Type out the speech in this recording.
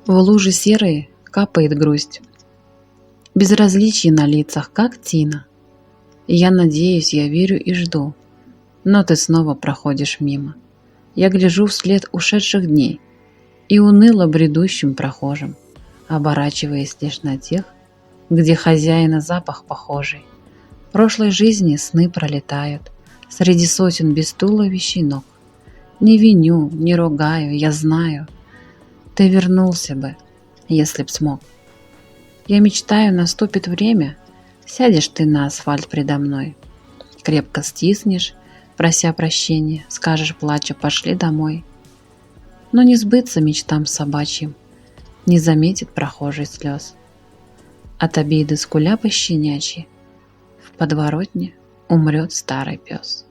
В лужи серые капает грусть, безразличие на лицах, как тина. И я надеюсь, я верю и жду, но ты снова проходишь мимо. Я гляжу вслед ушедших дней и уныло бредущим прохожим, оборачиваясь лишь на тех, где хозяина запах похожий. Прошлой жизни сны пролетают среди сотен без туловищ и ног. Не виню, не ругаю, я знаю, ты вернулся бы, если б смог. Я мечтаю, наступит время, сядешь ты на асфальт предо мной, крепко стиснешь, прося прощения, скажешь плача: пошли домой. Но не сбыться мечтам собачьим, не заметит прохожий слез. От обиды скуля пощенячьи, в подворотне умрет старый пес.